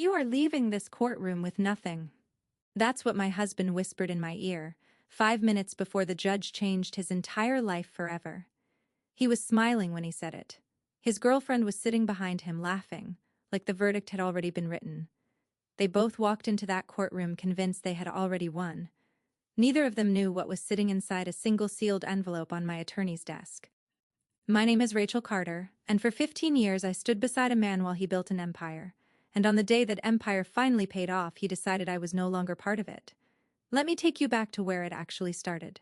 You are leaving this courtroom with nothing. That's what my husband whispered in my ear, 5 minutes before the judge changed his entire life forever. He was smiling when he said it. His girlfriend was sitting behind him laughing, like the verdict had already been written. They both walked into that courtroom convinced they had already won. Neither of them knew what was sitting inside a single sealed envelope on my attorney's desk. My name is Rachel Carter, and for 15 years I stood beside a man while he built an empire. And on the day that empire finally paid off, he decided I was no longer part of it. Let me take you back to where it actually started.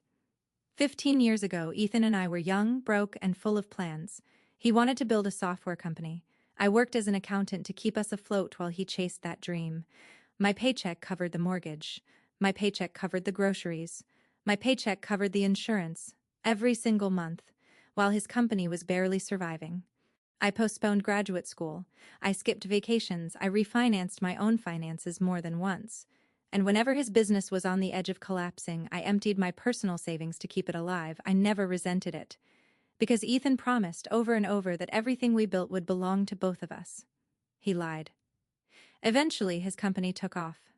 15 years ago, Ethan and I were young, broke, and full of plans. He wanted to build a software company. I worked as an accountant to keep us afloat while he chased that dream. My paycheck covered the mortgage. My paycheck covered the groceries. My paycheck covered the insurance, every single month, while his company was barely surviving. I postponed graduate school. I skipped vacations. I refinanced my own finances more than once. And whenever his business was on the edge of collapsing, I emptied my personal savings to keep it alive. I never resented it. Because Ethan promised over and over that everything we built would belong to both of us. He lied. Eventually, his company took off.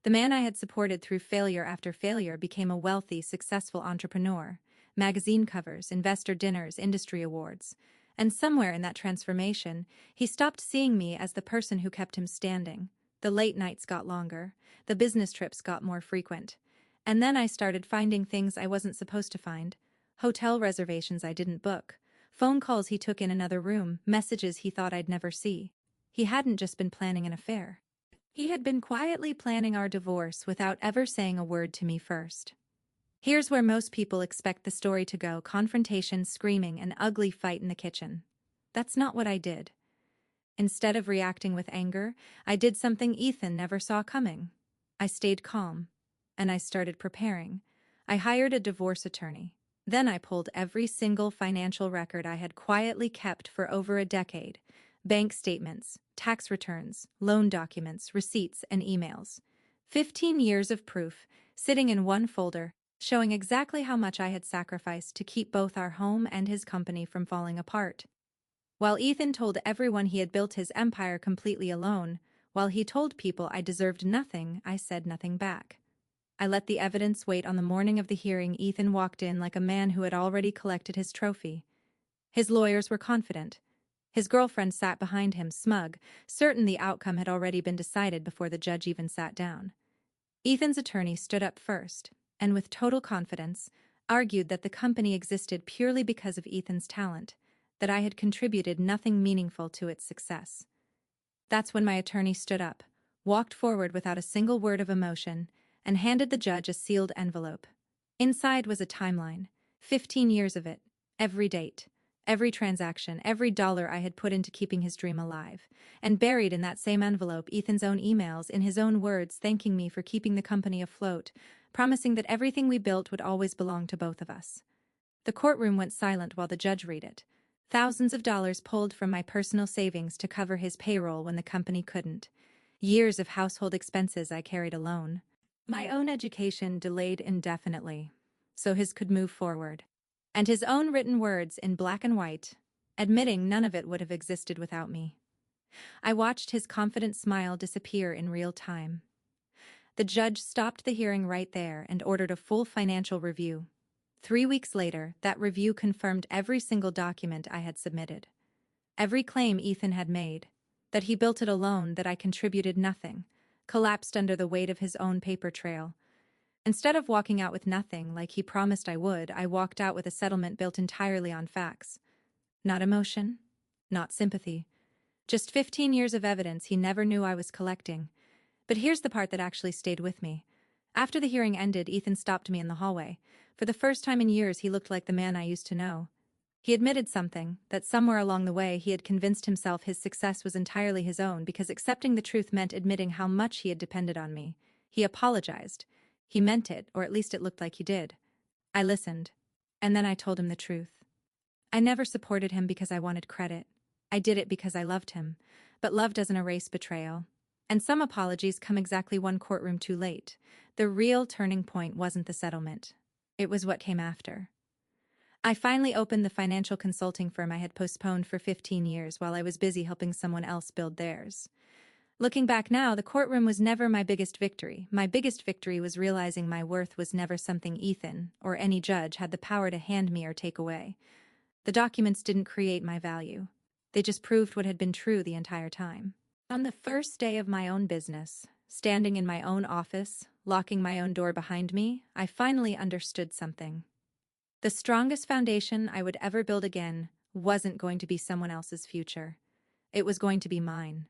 The man I had supported through failure after failure became a wealthy, successful entrepreneur. Magazine covers, investor dinners, industry awards. And somewhere in that transformation, he stopped seeing me as the person who kept him standing. The late nights got longer. The business trips got more frequent. And then I started finding things I wasn't supposed to find. Hotel reservations I didn't book. Phone calls he took in another room. Messages he thought I'd never see. He hadn't just been planning an affair. He had been quietly planning our divorce without ever saying a word to me first. Here's where most people expect the story to go: confrontation, screaming, an ugly fight in the kitchen. That's not what I did. Instead of reacting with anger, I did something Ethan never saw coming. I stayed calm, and I started preparing. I hired a divorce attorney. Then I pulled every single financial record I had quietly kept for over a decade: bank statements, tax returns, loan documents, receipts, and emails. 15 years of proof, sitting in one folder, showing exactly how much I had sacrificed to keep both our home and his company from falling apart. While Ethan told everyone he had built his empire completely alone, while he told people I deserved nothing, I said nothing back. I let the evidence wait. On the morning of the hearing, Ethan walked in like a man who had already collected his trophy. His lawyers were confident. His girlfriend sat behind him, smug, certain the outcome had already been decided before the judge even sat down. Ethan's attorney stood up first, and with total confidence, argued that the company existed purely because of Ethan's talent, that I had contributed nothing meaningful to its success. That's when my attorney stood up, walked forward without a single word of emotion, and handed the judge a sealed envelope. Inside was a timeline, 15 years of it, every date, every transaction, every dollar I had put into keeping his dream alive. And buried in that same envelope, Ethan's own emails, in his own words, thanking me for keeping the company afloat, promising that everything we built would always belong to both of us. The courtroom went silent while the judge read it. Thousands of dollars pulled from my personal savings to cover his payroll when the company couldn't. Years of household expenses I carried alone. My own education delayed indefinitely, so his could move forward. And his own written words in black and white, admitting none of it would have existed without me. I watched his confident smile disappear in real time. The judge stopped the hearing right there and ordered a full financial review. 3 weeks later, that review confirmed every single document I had submitted. Every claim Ethan had made, that he built it alone, that I contributed nothing, collapsed under the weight of his own paper trail. Instead of walking out with nothing like he promised I would, I walked out with a settlement built entirely on facts. Not emotion, not sympathy. Just 15 years of evidence he never knew I was collecting. But here's the part that actually stayed with me. After the hearing ended, Ethan stopped me in the hallway. For the first time in years, he looked like the man I used to know. He admitted something, that somewhere along the way he had convinced himself his success was entirely his own, because accepting the truth meant admitting how much he had depended on me. He apologized. He meant it, or at least it looked like he did. I listened, and then I told him the truth. I never supported him because I wanted credit. I did it because I loved him. But love doesn't erase betrayal. And some apologies come exactly one courtroom too late. The real turning point wasn't the settlement. It was what came after. I finally opened the financial consulting firm I had postponed for 15 years while I was busy helping someone else build theirs. Looking back now, the courtroom was never my biggest victory. My biggest victory was realizing my worth was never something Ethan or any judge had the power to hand me or take away. The documents didn't create my value. They just proved what had been true the entire time. On the first day of my own business, standing in my own office, locking my own door behind me, I finally understood something. The strongest foundation I would ever build again wasn't going to be someone else's future. It was going to be mine.